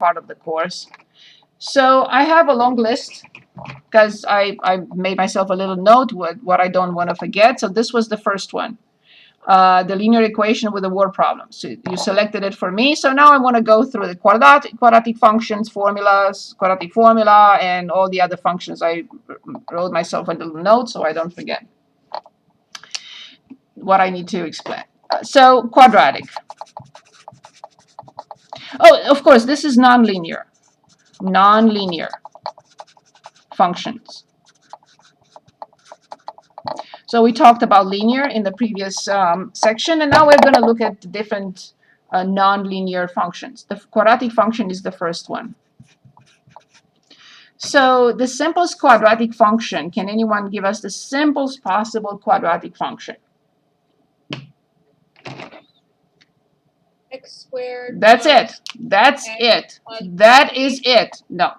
part of the course. So I have a long list because I made myself a little note what I don't want to forget. So this was the first one, the linear equation with the word problem. So you selected it for me. So now I want to go through the quadratic functions, formulas, quadratic formula, and all the other functions. I wrote myself a little note so I don't forget what I need to explain. So quadratic. Oh, of course, this is nonlinear. Nonlinear functions. So we talked about linear in the previous section, and now we're going to look at different nonlinear functions. The quadratic function is the first one. So the simplest quadratic function, can anyone give us the simplest possible quadratic function? X squared. That's it. That's it. That is it. No.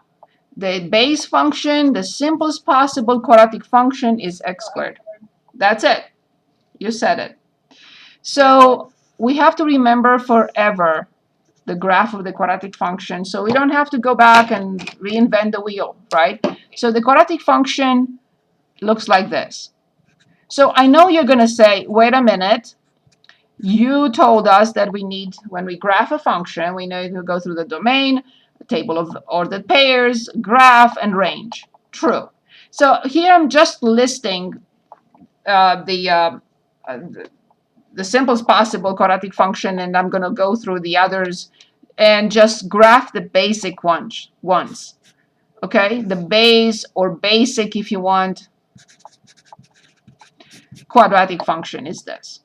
The base function, the simplest possible quadratic function is x squared. That's it. You said it. So we have to remember forever the graph of the quadratic function. So we don't have to go back and reinvent the wheel, right? So the quadratic function looks like this. So I know you're going to say, wait a minute. You told us that we need, when we graph a function, we need to go through the domain, the table of ordered pairs, graph, and range. True. So here I'm just listing the simplest possible quadratic function, and I'm going to go through the others and just graph the basic ones. Okay, the base or basic, if you want, quadratic function is this.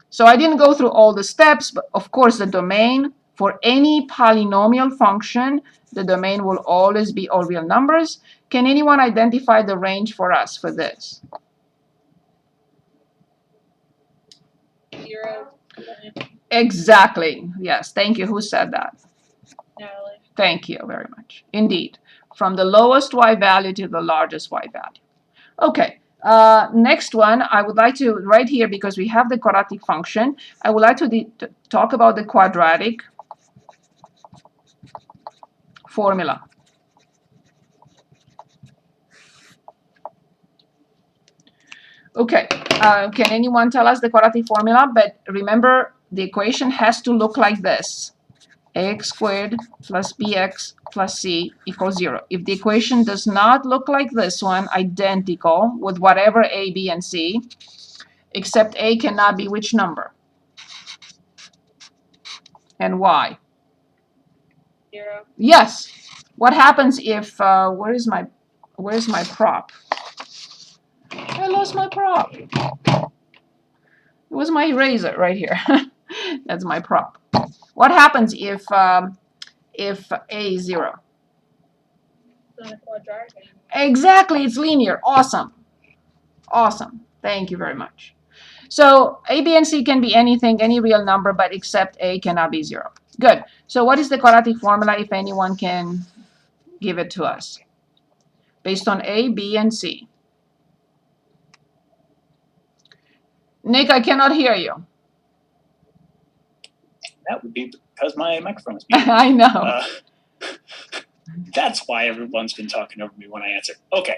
So I didn't go through all the steps, but of course the domain for any polynomial function, the domain will always be all real numbers. Can anyone identify the range for us for this? 0. Exactly. Yes. Thank you. Who said that? Natalie. Thank you very much. Indeed. From the lowest y value to the largest y value. Okay. Next one, I would like to, right here, because we have the quadratic function, I would like to talk about the quadratic formula. Okay, can anyone tell us the quadratic formula? But remember, the equation has to look like this. Ax squared plus bx plus c equals 0. If the equation does not look like this one, identical with whatever a, b, and c, except a cannot be which number? And why? 0. Yes. What happens if, where's my prop? I lost my prop. It was my eraser right here. That's my prop. What happens if a is 0? It's not a quadratic anymore. Exactly, it's linear. Awesome. Awesome. Thank you very much. So a, b, and c can be anything, any real number, but except a cannot be 0. Good. So what is the quadratic formula, if anyone can give it to us? Based on a, b, and c. Nick, I cannot hear you. That would be because my microphone is muted. I know. That's why everyone's been talking over me when I answer. Okay.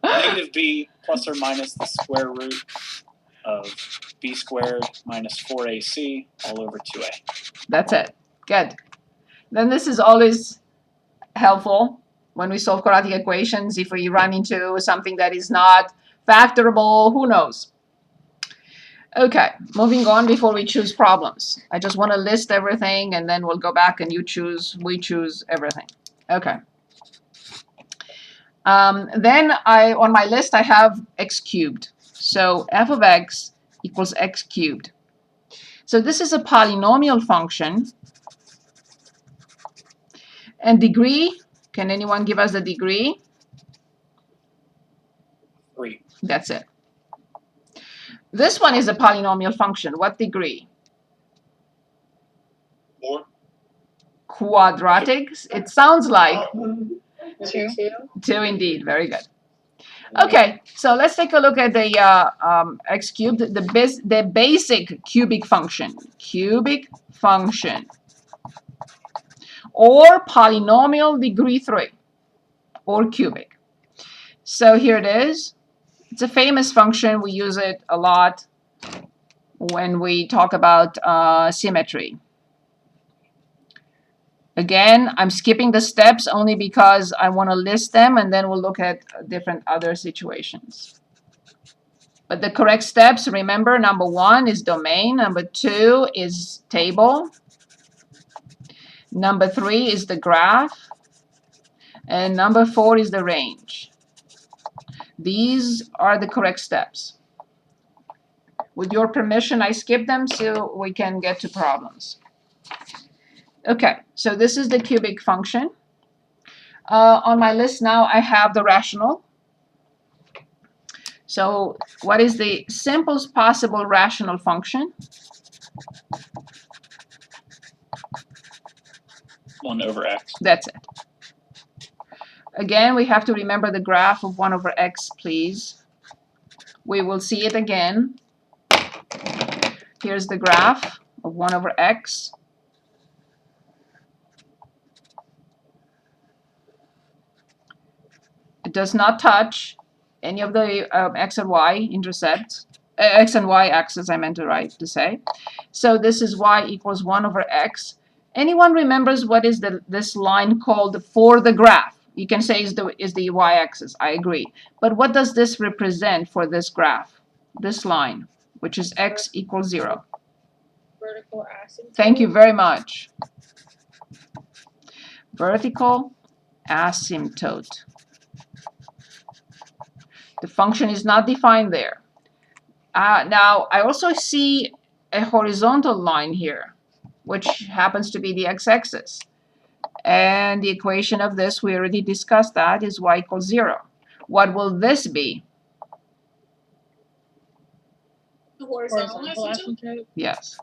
Negative b plus or minus the square root of b squared minus 4ac all over 2a. That's it. Good. Then this is always helpful when we solve quadratic equations. If we run into something that is not factorable, who knows? Okay, moving on before we choose problems. I just want to list everything, and then we'll go back and we choose everything. Okay. Then on my list, I have x cubed. So f of x equals x cubed. So this is a polynomial function. And degree, can anyone give us the degree? 3. That's it. This one is a polynomial function. What degree? 4. Quadratic. It sounds like 2. 2 indeed. Very good. Okay, so let's take a look at the x cubed, the basic cubic function. Cubic function. or polynomial degree 3, or cubic. So here it is. It's a famous function. We use it a lot when we talk about symmetry. Again, I'm skipping the steps only because I want to list them, and then we'll look at different other situations. But the correct steps, remember, number 1 is domain, number 2 is table, number 3 is the graph, and number 4 is the range. These are the correct steps. With your permission, I skip them so we can get to problems. Okay, so this is the cubic function. On my list now, I have the rational. So what is the simplest possible rational function? 1 over x. That's it. Again, we have to remember the graph of 1 over x, please. We will see it again. Here's the graph of 1 over x. It does not touch any of the x and y intercepts, x and y axis, I meant to say. So this is y equals 1 over x. Anyone remembers what is this line called for the graph? You can say is the y-axis. I agree. But what does this represent for this graph? This line, which is x equals 0. Vertical asymptote. Thank you very much. Vertical asymptote. The function is not defined there. Now, I also see a horizontal line here, which happens to be the x-axis. And the equation of this, we already discussed that, is y equals 0. What will this be? The horizontal asymptote. Yes.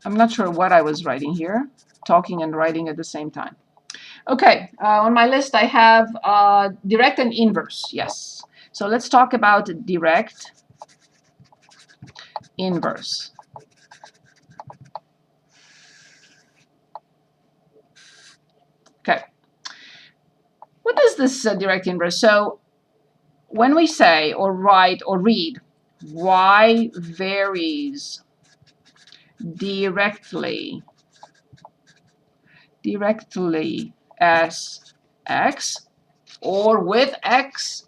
I'm not sure what I was writing here, talking and writing at the same time. Okay, on my list I have direct and inverse, yes. So let's talk about direct, inverse. Okay, what is this direct inverse? So when we say or write or read y varies directly as x or with x,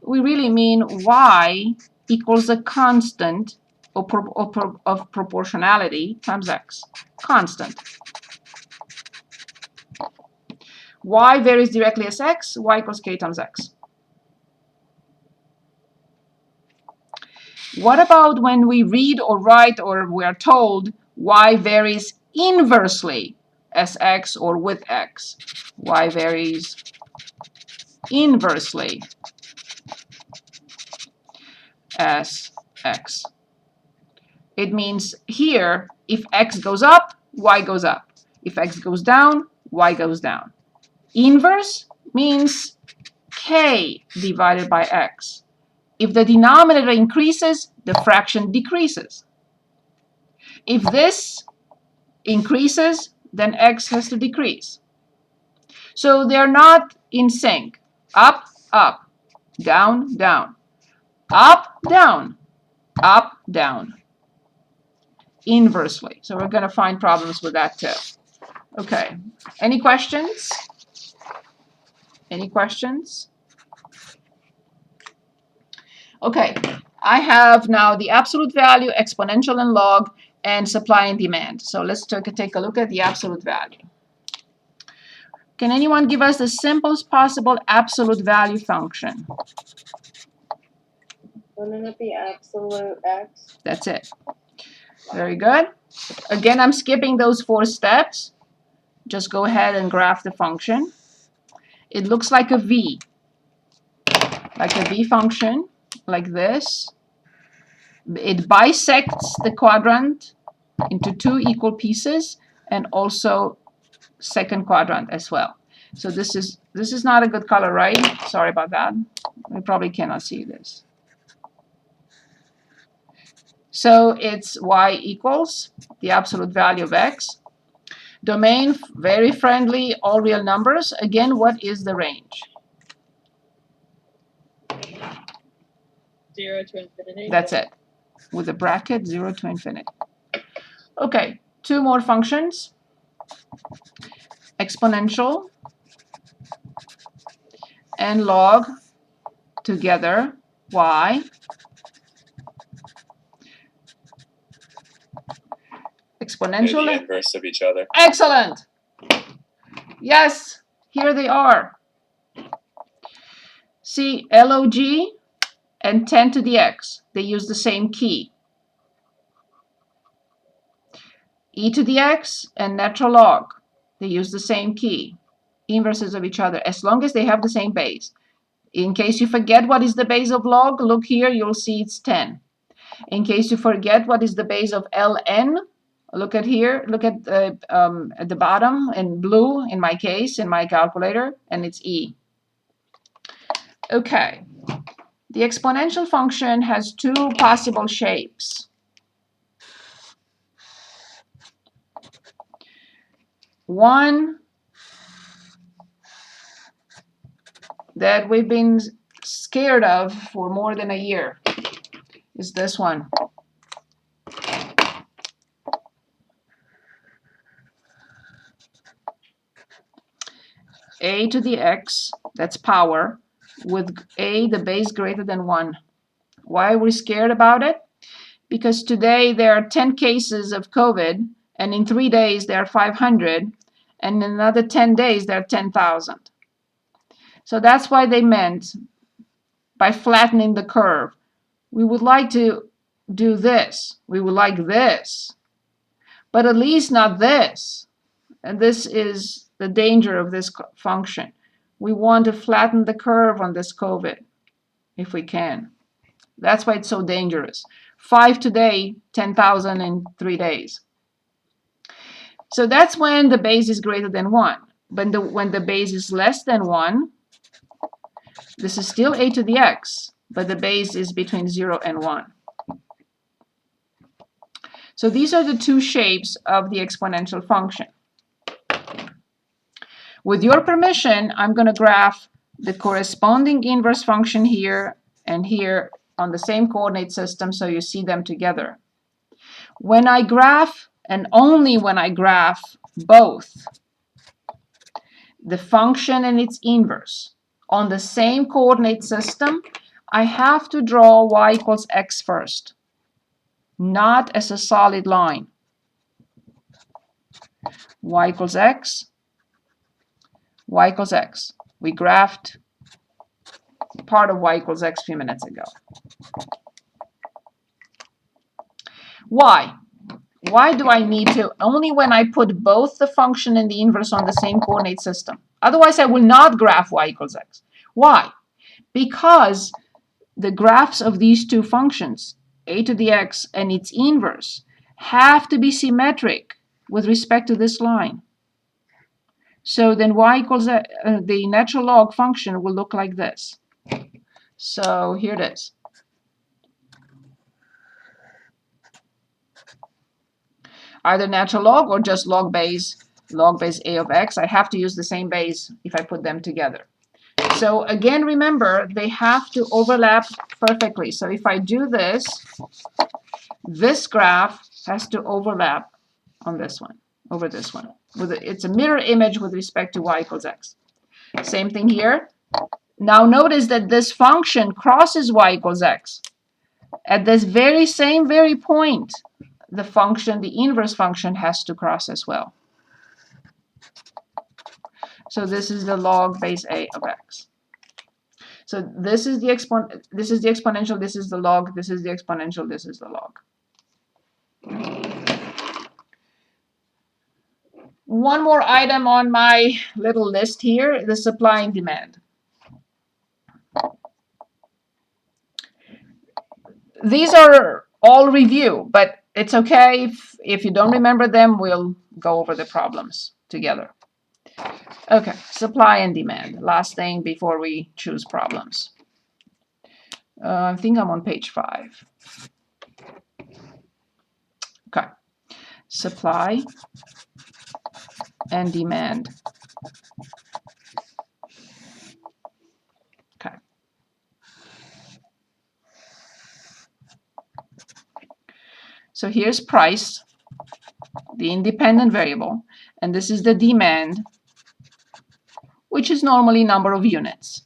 we really mean y equals a constant of proportionality times x. Constant. Y varies directly as x, y equals k times x. What about when we read or write or we are told y varies inversely as x or with x? Y varies inversely as x. It means here, if x goes up, y goes up. If x goes down, y goes down. Inverse means k divided by x. If the denominator increases, the fraction decreases. If this increases, then x has to decrease. So they're not in sync. Up, up, down, down. Up, down, up, down. Inversely. So we're going to find problems with that too. Okay. Any questions? Any questions? Okay. I have now the absolute value, exponential and log, and supply and demand. So let's take a look at the absolute value. Can anyone give us the simplest possible absolute value function? Wouldn't it be absolute x? That's it. Very good. Again, I'm skipping those 4 steps. Just go ahead and graph the function. It looks like a V function, like this. It bisects the quadrant into 2 equal pieces and also second quadrant as well. So this is This is not a good color, right? Sorry about that. We probably cannot see this. So it's y equals the absolute value of x. Domain, very friendly, all real numbers. Again, what is the range? 0 to infinity. That's it. With a bracket, 0 to infinity. Okay, two more functions. Exponential and log together, y. Exponential. They're the inverse of each other. Excellent. Yes, here they are. See, log and 10 to the x, they use the same key. E to the x and natural log, they use the same key. Inverses of each other, as long as they have the same base. In case you forget what is the base of log, look here, you'll see it's 10. In case you forget what is the base of ln, look at here, look at the bottom in blue, in my case, in my calculator, and it's e. Okay, the exponential function has two possible shapes. One that we've been scared of for more than a year is this one. A to the x, that's power, with a, the base greater than 1. Why are we scared about it? Because today there are 10 cases of COVID, and in 3 days there are 500, and in another 10 days there are 10,000. So that's why they meant by flattening the curve. We would like to do this. We would like this, but at least not this. And this is the danger of this function. We want to flatten the curve on this COVID if we can. That's why it's so dangerous. 5 today, 10,000 in 3 days. So that's when the base is greater than 1. But when the base is less than 1, this is still a to the x, but the base is between 0 and 1. So these are the two shapes of the exponential function. With your permission, I'm going to graph the corresponding inverse function here and here on the same coordinate system so you see them together. When I graph, and only when I graph both the function and its inverse on the same coordinate system, I have to draw y equals x first, not as a solid line. Y equals x, y equals x. We graphed part of y equals x a few minutes ago. Why? Why do I need to? Only when I put both the function and the inverse on the same coordinate system. Otherwise, I will not graph y equals x. Why? Because the graphs of these two functions, a to the x and its inverse, have to be symmetric with respect to this line. So then y equals the natural log function will look like this. So here it is. Either natural log or just log base a of x. I have to use the same base if I put them together. So again, remember, they have to overlap perfectly. So if I do this, this graph has to overlap on this one, over this one. It's a mirror image with respect to y equals x. Same thing here. Now notice that this function crosses y equals x. At this very point, the function, the inverse function, has to cross as well. So this is the log base a of x. So this is the exponential, this is the log, this is the exponential, this is the log. One more item on my little list here, the supply and demand. These are all review, but it's okay if you don't remember them, we'll go over the problems together. Okay, supply and demand. Last thing before we choose problems. I think I'm on page 5. Okay, supply and demand. Okay. So here's price, the independent variable, and this is the demand, which is normally number of units.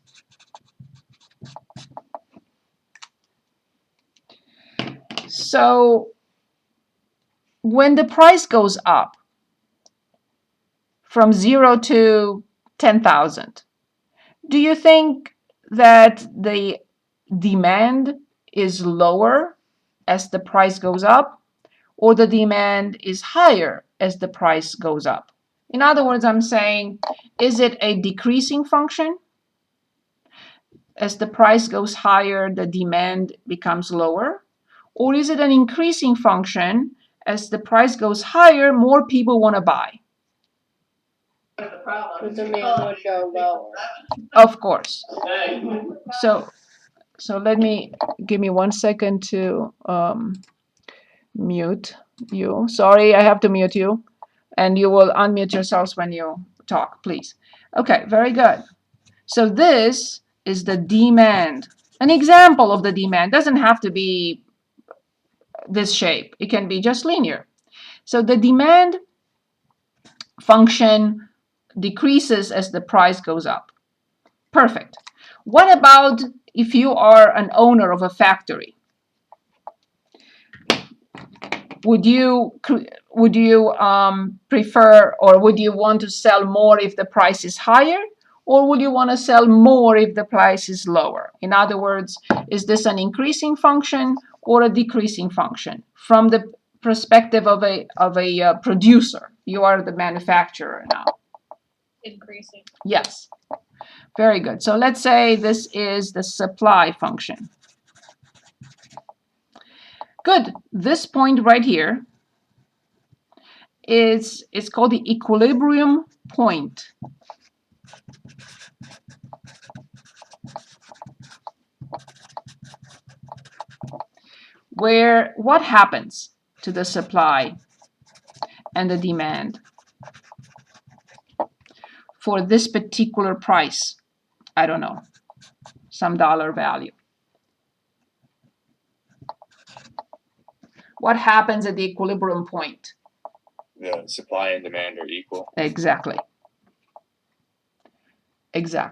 So when the price goes up from 0 to 10,000, do you think that the demand is lower as the price goes up, or the demand is higher as the price goes up? In other words, I'm saying, is it a decreasing function? As the price goes higher, the demand becomes lower? Or is it an increasing function? As the price goes higher, more people want to buy. The demand would go lower. Of course. So let me, give me 1 second to mute you. Sorry, I have to mute you. And you will unmute yourselves when you talk, please. Okay, very good. So this is the demand. An example of the demand doesn't have to be this shape. It can be just linear. So the demand function decreases as the price goes up. Perfect. What about if you are an owner of a factory? Would you prefer, or would you want to sell more if the price is higher? Or would you want to sell more if the price is lower? In other words, is this an increasing function or a decreasing function? From the perspective of a producer, you are the manufacturer now. Increasing. Yes. Very good. So let's say this is the supply function. Good. This point right here is called the equilibrium point. Where what happens to the supply and the demand for this particular price? I don't know, some dollar value. What happens at the equilibrium point? The supply and demand are equal. Exactly. Exactly.